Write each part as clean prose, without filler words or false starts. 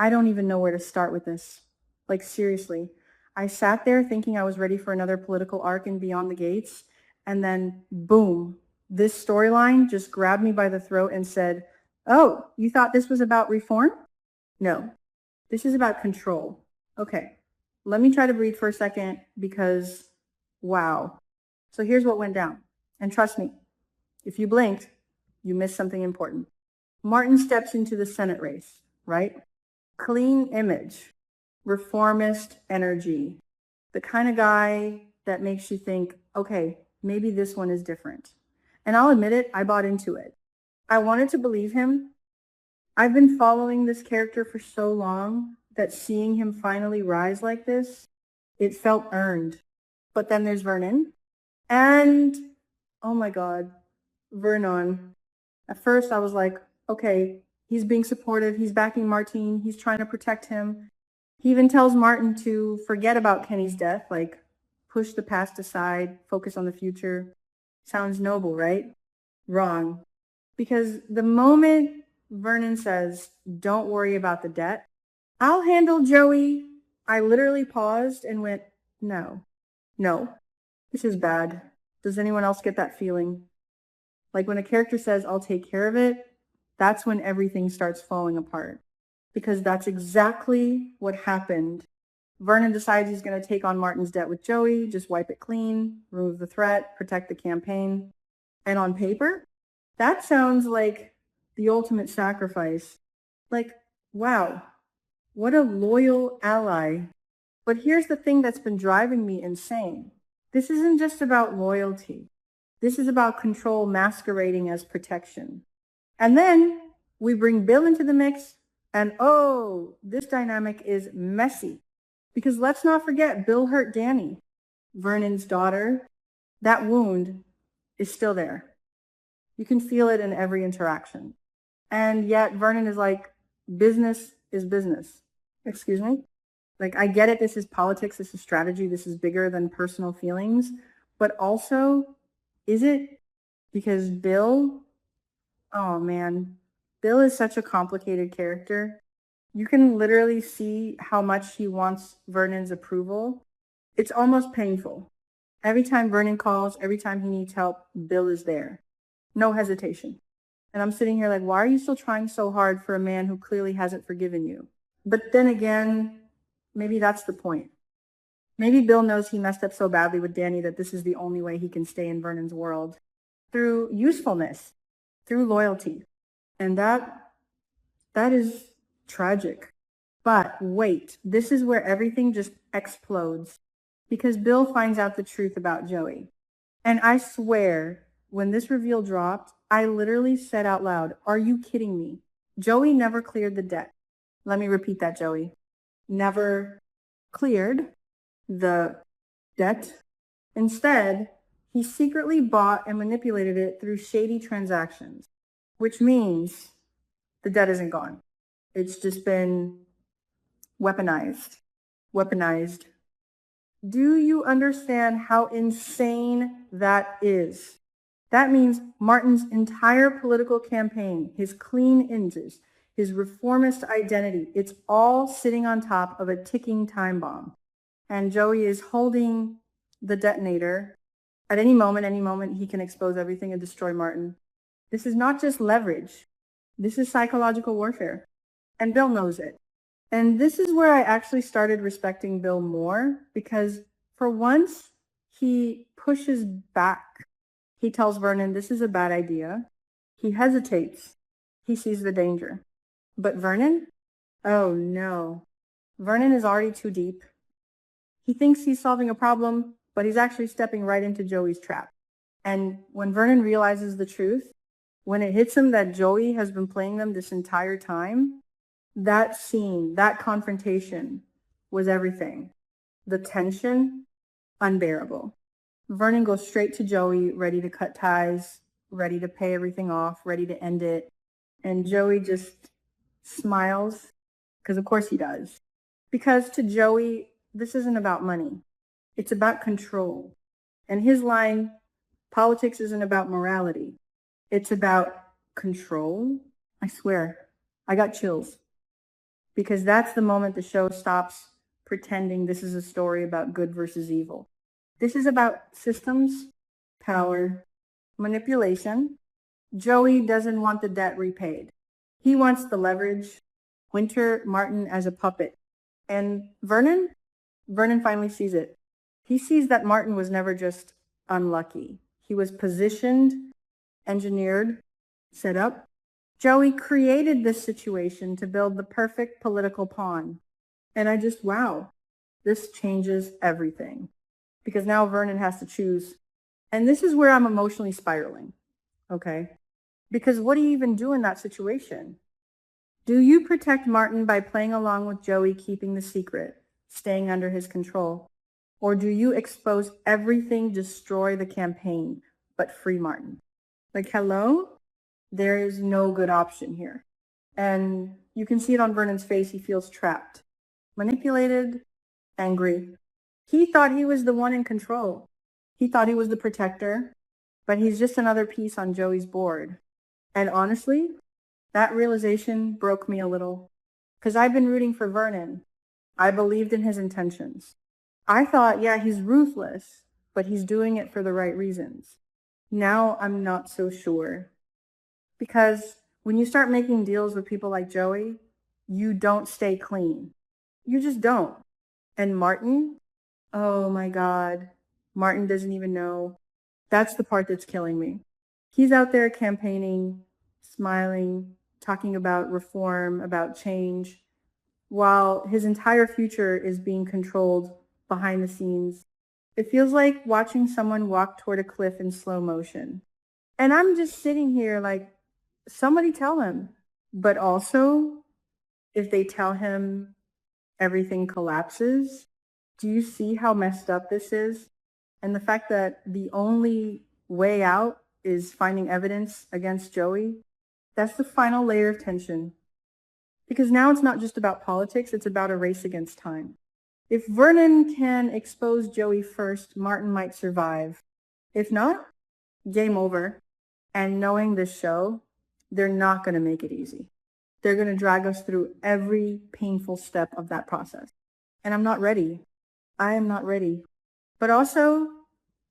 I don't even know where to start with this. Like, seriously. I sat there thinking I was ready for another political arc in Beyond the Gates, and then boom, this storyline just grabbed me by the throat and said, "Oh, you thought this was about reform? No, this is about control." Okay, let me try to breathe for a second because, wow. So here's what went down. And trust me, if you blinked, you missed something important. Martin steps into the Senate race, right? Clean image, reformist energy, the kind of guy that makes you think, okay, maybe this one is different. And I'll admit it, I bought into it. I wanted to believe him. I've been following this character for so long that seeing him finally rise like this, it felt earned. But then there's Vernon. And oh my God, Vernon. At first I was like, okay, he's being supportive. He's backing Martine. He's trying to protect him. He even tells Martin to forget about Kenny's death, like push the past aside, focus on the future. Sounds noble, right? Wrong. Because the moment Vernon says, don't worry about the debt, I'll handle Joey, I literally paused and went, no, this is bad. Does anyone else get that feeling? Like when a character says, I'll take care of it, that's when everything starts falling apart. Because that's exactly what happened. Vernon decides he's going to take on Martin's debt with Joey, just wipe it clean, remove the threat, protect the campaign. And on paper, that sounds like the ultimate sacrifice. Like, wow, what a loyal ally. But here's the thing that's been driving me insane. This isn't just about loyalty. This is about control masquerading as protection. And then we bring Bill into the mix, and oh, this dynamic is messy. Because let's not forget, Bill hurt Danny, Vernon's daughter. That wound is still there. You can feel it in every interaction. And yet Vernon is like, business is business. Excuse me? Like, I get it. This is politics. This is strategy. This is bigger than personal feelings. But also, is it? Because Bill, oh man, Bill is such a complicated character. You can literally see how much he wants Vernon's approval. It's almost painful. Every time Vernon calls, every time he needs help, Bill is there. No hesitation. And I'm sitting here like, why are you still trying so hard for a man who clearly hasn't forgiven you? But then again, maybe that's the point. Maybe Bill knows he messed up so badly with Danny that this is the only way he can stay in Vernon's world. Through usefulness, through loyalty. And that is tragic. But wait, this is where everything just explodes. Because Bill finds out the truth about Joey. And I swear, when this reveal dropped, I literally said out loud, are you kidding me? Joey never cleared the debt. Let me repeat that, Joey. Never cleared the debt. Instead, he secretly bought and manipulated it through shady transactions, which means the debt isn't gone. It's just been weaponized. Do you understand how insane that is? That means Martin's entire political campaign, his clean images, his reformist identity, it's all sitting on top of a ticking time bomb. And Joey is holding the detonator. At any moment, he can expose everything and destroy Martin. This is not just leverage. This is psychological warfare. And Bill knows it. And this is where I actually started respecting Bill more, because for once, he pushes back. He tells Vernon, this is a bad idea. He hesitates. He sees the danger. But Vernon? Oh no. Vernon is already too deep. He thinks he's solving a problem, but he's actually stepping right into Joey's trap. And when Vernon realizes the truth, when it hits him that Joey has been playing them this entire time, that scene, that confrontation was everything. The tension, unbearable. Vernon goes straight to Joey, ready to cut ties, ready to pay everything off, ready to end it. And Joey just smiles, because of course he does. Because to Joey, this isn't about money. It's about control. And his line, politics isn't about morality. It's about control. I swear, I got chills. because that's the moment the show stops pretending this is a story about good versus evil. This is about systems, power, manipulation. Joey doesn't want the debt repaid. He wants the leverage. Winter Martin as a puppet. And Vernon finally sees it. He sees that Martin was never just unlucky. He was positioned, engineered, set up. Joey created this situation to build the perfect political pawn. And wow, this changes everything. Because now Vernon has to choose. And this is where I'm emotionally spiraling, okay? Because what do you even do in that situation? Do you protect Martin by playing along with Joey, keeping the secret, staying under his control? Or do you expose everything, destroy the campaign, but free Martin? Like, hello? There is no good option here. And you can see it on Vernon's face. He feels trapped, manipulated, angry. He thought he was the one in control. He thought he was the protector, but he's just another piece on Joey's board. And honestly, that realization broke me a little, because I've been rooting for Vernon. I believed in his intentions. I thought, yeah, he's ruthless, but he's doing it for the right reasons. Now I'm not so sure. Because when you start making deals with people like Joey, you don't stay clean. You just don't. And Martin, oh my God, Martin doesn't even know. That's the part that's killing me. He's out there campaigning, smiling, talking about reform, about change, while his entire future is being controlled behind the scenes. It feels like watching someone walk toward a cliff in slow motion. And I'm just sitting here like, somebody tell him. But also, if they tell him, everything collapses. Do you see how messed up this is? And the fact that the only way out is finding evidence against Joey, that's the final layer of tension. Because now it's not just about politics, it's about a race against time. If Vernon can expose Joey first, Martin might survive. If not, game over. And knowing this show, they're not going to make it easy. They're going to drag us through every painful step of that process. And I'm not ready. I am not ready. But also,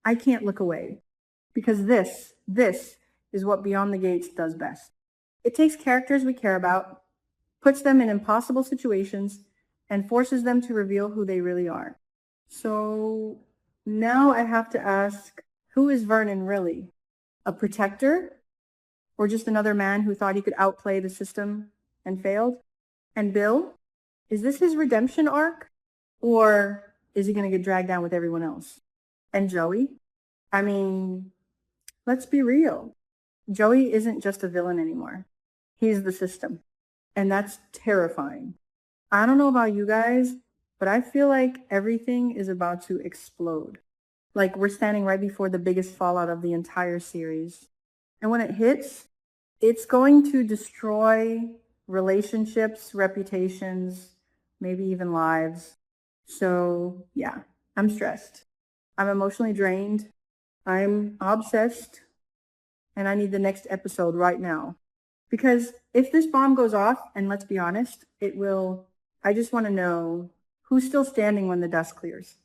I can't look away. Because this is what Beyond the Gates does best. It takes characters we care about, puts them in impossible situations, and forces them to reveal who they really are. So now I have to ask, who is Vernon really? A protector? Or just another man who thought he could outplay the system and failed? And Bill? Is this his redemption arc? Or is he going to get dragged down with everyone else? And Joey? I mean, let's be real. Joey isn't just a villain anymore. He's the system. And that's terrifying. I don't know about you guys, but I feel like everything is about to explode. Like we're standing right before the biggest fallout of the entire series. And when it hits, it's going to destroy relationships, reputations, maybe even lives. So yeah, I'm stressed. I'm emotionally drained. I'm obsessed. And I need the next episode right now. Because if this bomb goes off, and let's be honest, it will, I just want to know who's still standing when the dust clears.